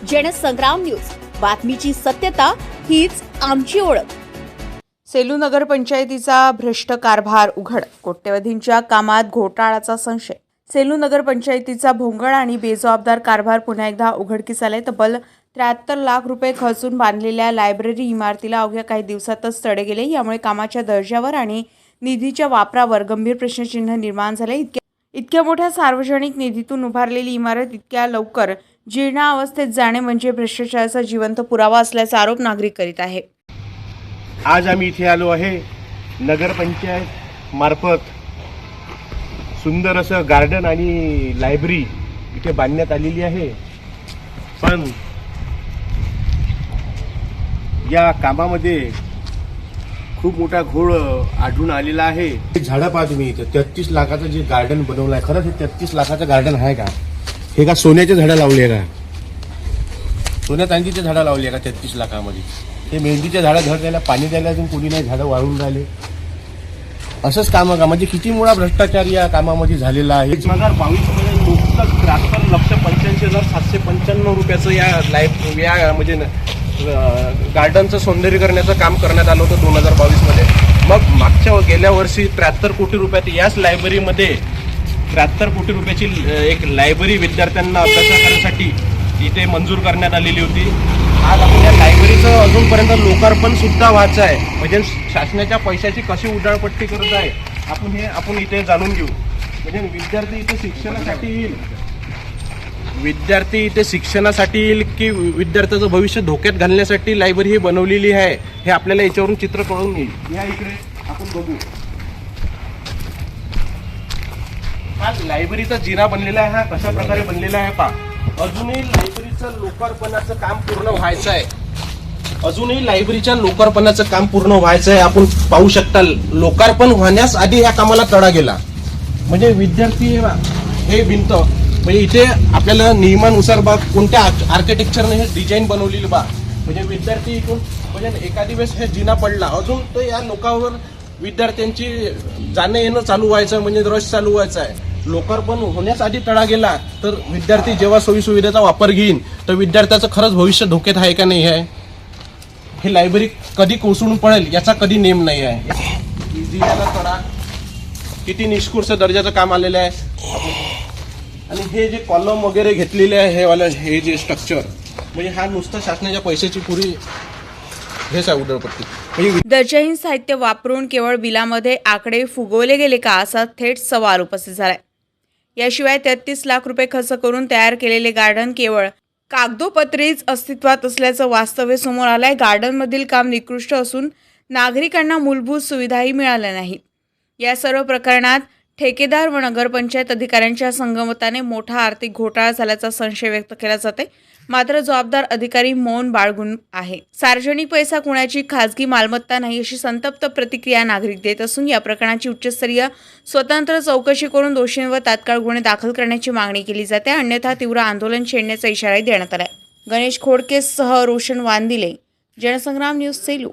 Jansangram news, बातमीची सत्यता हीच आमची ओळख। सेलू नगर पंचायतीचा भ्रष्ट कारभार उघड, कोट्यवधींच्या कामात घोटाळ्याचा संशय। सेलू नगर पंचायतीचा भोंगळ आणि बेजबाबदार कारभार पुन्हा एकदा उघडकीस आलाय। तब्बल 73 लाख रुपये खर्चून बांधलेल्या लायब्ररी इमारतीला अवघ्या काही दिवसातच तडे गेले। यामुळे कामाच्या दर्जावर आणि निधीच्या वापरावर गंभीर प्रश्नचिन्ह निर्माण झाले। इतक्या मोठ्या सार्वजनिक निधीतून उभारलेली इमारत इतक्या लवकर जीर्णावस्थेत जाणे म्हणजे भ्रष्टाचाराचा जिवंत पुरावा असल्याचा आरोप नागरिक करीत आहे। आज आम्ही इथे आलो आहे। नगरपंचायत मार्फत सुंदर असं गार्डन आणि लायब्ररी इथे बांधण्यात आलेली आहे, पण या कामामध्ये खूप मोठा घोळ आढळून आलेला आहे। झाडं पहा तुम्ही, इथे 33 लाखाचं जे गार्डन बनवलं आहे, खरंच हे 33 लाखाचं गार्डन आहे का? हे का सोन्याचे झाडं लावली आहे का? सोन्या चांदीचे झाडं लावली आहे का 33 लाखामध्ये? हे मेहंदीचे झाडं घर द्यायला, पाणी द्यायला अजून कोणी नाही, झाडं वाळून राहिले। असंच काम का? म्हणजे किती मोठा भ्रष्टाचार या कामामध्ये झालेला आहे। 2022 मध्ये नुकतंच 73,85,795 रुपयाचं या म्हणजे गार्डनचं सौंदर्यीकरणाचं काम करण्यात आलं होतं 2022 मध्ये। मग गेल्या वर्षी 73 कोटी रुपयात याच लायब्ररीमध्ये 73 कोटी रुपयाची एक लायब्ररी विद्यार्थ्यांना अभ्यासासाठी इथे मंजूर करण्यात आलेली होती। आज आपण या लायब्ररीचं अजूनपर्यंत लोकार्पण सुद्धा व्हायचं आहे, म्हणजे शासनाच्या पैशाची कशी उधळपट्टी करत आहे आपण इथे जाणून घेऊ। म्हणजे विद्यार्थी इथे शिक्षणासाठी येईल की विद्यार्थ्याचं भविष्य धोक्यात घालण्यासाठी लायब्ररी ही बनवलेली आहे, हे आपल्याला याच्यावरून चित्र कळून येईल। या इकडे आपण बघू, हा लायब्ररीचा जिना बनलेला आहे। हा कशा प्रकारे बनलेला आहे पहा। अजूनही लायब्ररीचं लोकार्पणाचं काम पूर्ण व्हायचं आहे। आपण पाहू शकता, लोकार्पण होण्यास आधी या कामाला तडा गेला। म्हणजे विद्यार्थी हे भिंत म्हणजे इथे आपल्याला नियमानुसार कोणत्या आर्किटेक्चरने हे डिझाईन बनवलेली म्हणजे विद्यार्थी इथून म्हणजे एखादी वेळेस हे जिना पडला, अजून तर या लोकांवर विद्यार्थ्यांची जाणं येणं चालू व्हायचं, म्हणजे रश चालू व्हायचा आहे। लोकार्पण होण्यास आधी तडा गेला तर विद्यार्थी जेव्हा सोयी सुविधेचा वापर घेईन तर विद्यार्थ्याचं खरंच भविष्य धोक्यात आहे का नाही आहे? हे लायब्ररी कधी कोसळून पडेल याचा कधी नेम नाही आहे। तडा किती निष्कृष्ट दर्जाचं काम आलेलं आहे। आणि हे जे कॉलम वगैरे घेतलेले आहे, हे जे स्ट्रक्चर म्हणजे हा नुसतं शासनाच्या पैशाची पुरी हेच आहे उधळपट्टी। दर्जाहीन साहित्य वापरून केवळ बिलामध्ये आकडे फुगवले गेले का, असा थेट सवाल उपस्थित झालाय। याशिवाय 33 लाख रुपये खर्च करून तयार केलेले गार्डन केवळ कागदोपत्रीच अस्तित्वात असल्याचं वास्तव्य समोर आलंय। गार्डनमधील काम निकृष्ट असून नागरिकांना मूलभूत सुविधाही मिळाल्या नाहीत। या सर्व प्रकरणात ठेकेदार व नगरपंचायत अधिकाऱ्यांच्या संगमताने मोठा आर्थिक घोटाळा झाल्याचा संशय व्यक्त केला जाते। मात्र जबाबदार अधिकारी मौन बाळगून आहे। सार्वजनिक पैसा कुणाची खासगी मालमत्ता नाही, अशी संतप्त प्रतिक्रिया नागरिक देत असून या प्रकरणाची उच्चस्तरीय स्वतंत्र चौकशी करून दोषींवर तात्काळ गुन्हे दाखल करण्याची मागणी केली जाते, अन्यथा तीव्र आंदोलन छेडण्याचा इशाराही देण्यात आलाय। गणेश खोडकेसह रोशन वांदिले, जनसंग्राम न्यूज, सेलू।